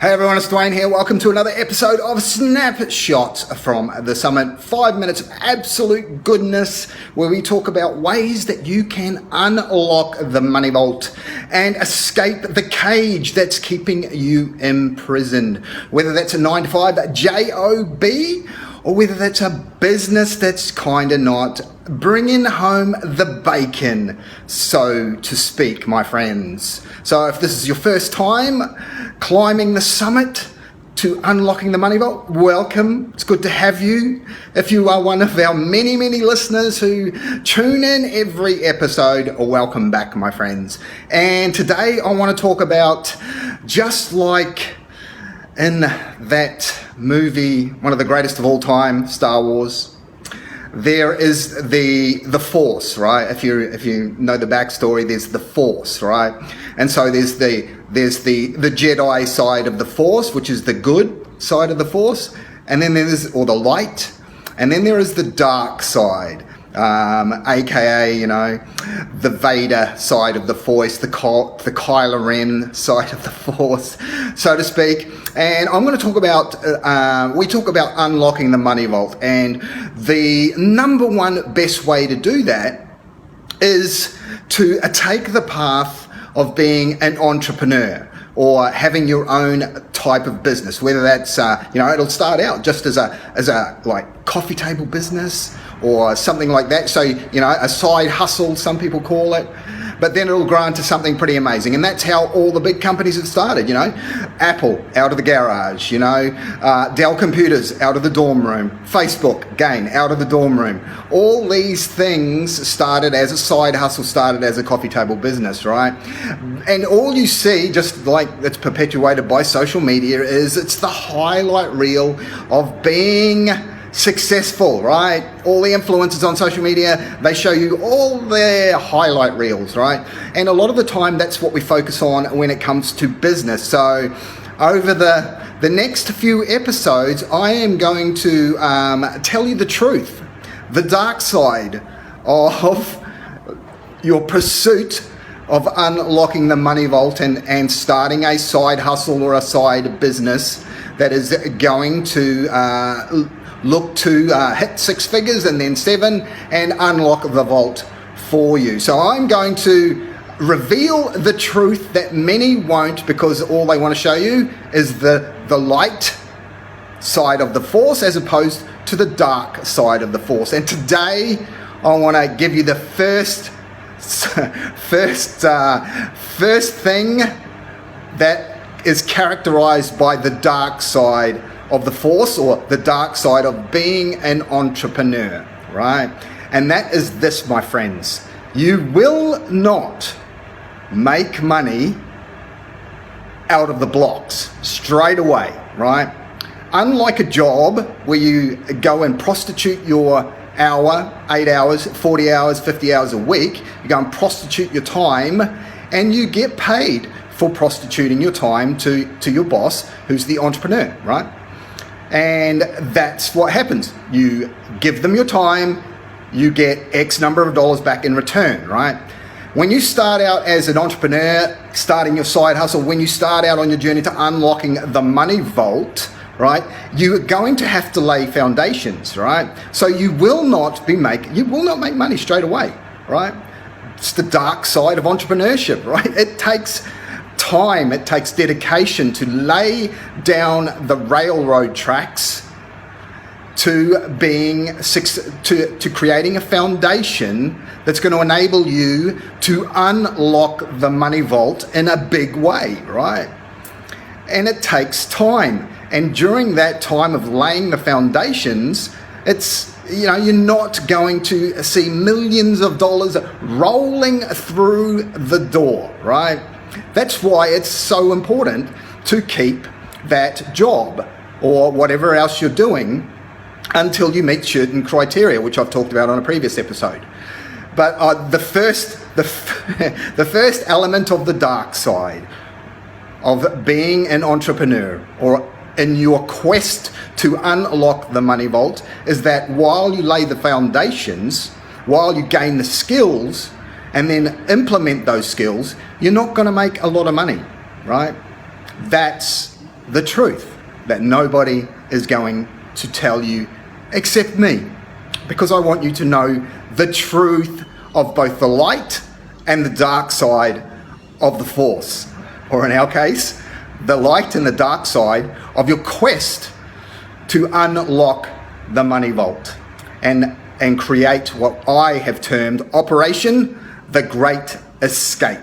Hey everyone, it's Dwayne here. Welcome to another episode of Snapshots from the Summit. 5 minutes of absolute goodness where we talk about ways that you can unlock the money vault and escape the cage that's keeping you imprisoned. Whether that's a 9-to-5 job or whether that's a business that's kind of not bringing home the bacon, so to speak, my friends. So if this is your first time climbing the summit to unlocking the money vault, welcome. It's good to have you. If you are one of our many listeners who tune in every episode, welcome back, my friends. And today I want to talk about, just like in that movie, one of the greatest of all time, Star Wars, there is the Force, right? If you know the backstory, there's the Force, right? And so there's the Jedi side of the Force, which is the good side of the Force, and then there's the light, and then there is the dark side, aka the Vader side of the Force, the Kylo Ren side of the Force, so to speak. And I'm going to talk about we talk about unlocking the money vault, and the number one best way to do that is to take the path of being an entrepreneur or having your own type of business, whether that's it'll start out just as a like coffee table business or something like that. So a side hustle, some people call it, but then it'll grow into something pretty amazing. And that's how all the big companies have started. Apple out of the garage, Dell Computers out of the dorm room, Facebook again out of the dorm room. All these things started as a side hustle, started as a coffee table business, right? And all you see, just like it's perpetuated by social media, is it's the highlight reel of being successful, right? All the influencers on social media, they show you all their highlight reels, right? And a lot of the time that's what we focus on when it comes to business. So over the next few episodes, I am going to tell you the truth, the dark side of your pursuit of unlocking the money vault and starting a side hustle or a side business that is going to look to hit 6 figures and then 7 and unlock the vault for you. So I'm going to reveal the truth that many won't, because all they want to show you is the light side of the Force as opposed to the dark side of the Force. And today I want to give you the first thing that is characterized by the dark side of the Force, or the dark side of being an entrepreneur, right? And that is this, my friends. You will not make money out of the blocks straight away, right? Unlike a job where you go and prostitute your hour, 8 hours, 40 hours, 50 hours a week, you go and prostitute your time and you get paid for prostituting your time to your boss, who's the entrepreneur, right? And that's what happens. You give them your time, you get X number of dollars back in return, right? When you start out as an entrepreneur, starting your side hustle, when you start out on your journey to unlocking the money vault, right, you're going to have to lay foundations, right? So you will not make money straight away, right? It's the dark side of entrepreneurship, right? It takes time, it takes dedication to lay down the railroad tracks to creating a foundation that's going to enable you to unlock the money vault in a big way, right? And it takes time. And during that time of laying the foundations, it's you're not going to see millions of dollars rolling through the door, right? That's why it's so important to keep that job or whatever else you're doing until you meet certain criteria, which I've talked about on a previous episode. But the first element of the dark side of being an entrepreneur, or in your quest to unlock the money vault, is that while you lay the foundations, while you gain the skills and then implement those skills, you're not going to make a lot of money, right? That's the truth that nobody is going to tell you except me, because I want you to know the truth of both the light and the dark side of the force, or in our case, the light and the dark side of your quest to unlock the money vault and create what I have termed Operation the Great Escape.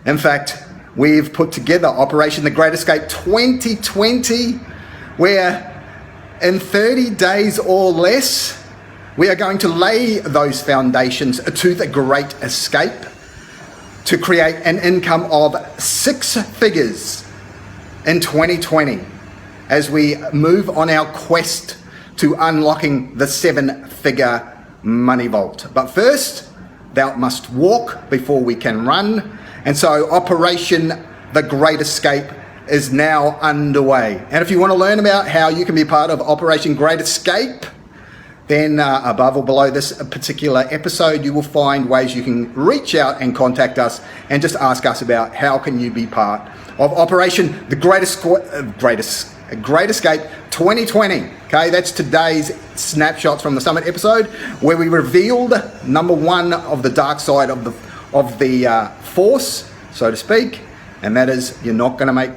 In fact, we've put together Operation the Great Escape 2020, where in 30 days or less, we are going to lay those foundations to the Great Escape to create an income of 6 figures in 2020 as we move on our quest to unlocking the 7-figure money vault. But first, thou must walk before we can run. And so Operation the Great Escape is now underway. And if you want to learn about how you can be part of Operation Great Escape, then above or below this particular episode, you will find ways you can reach out and contact us and just ask us about how can you be part of Operation the Great Escape 2020. Okay, that's today's snapshots from the Summit episode, where we revealed number 1 of the dark side of the force, so to speak, and that is you're not going to make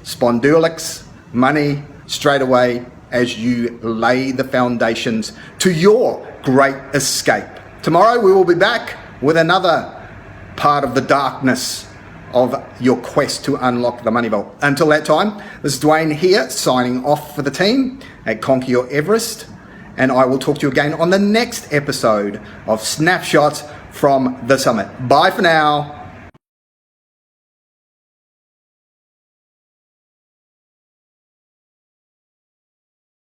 spondulics money straight away as you lay the foundations to your great escape. Tomorrow we will be back with another part of the darkness of your quest to unlock the money vault. Until that time, this is Dwayne here, signing off for the team at Conquer Your Everest, and I will talk to you again on the next episode of Snapshots from the Summit. Bye for now.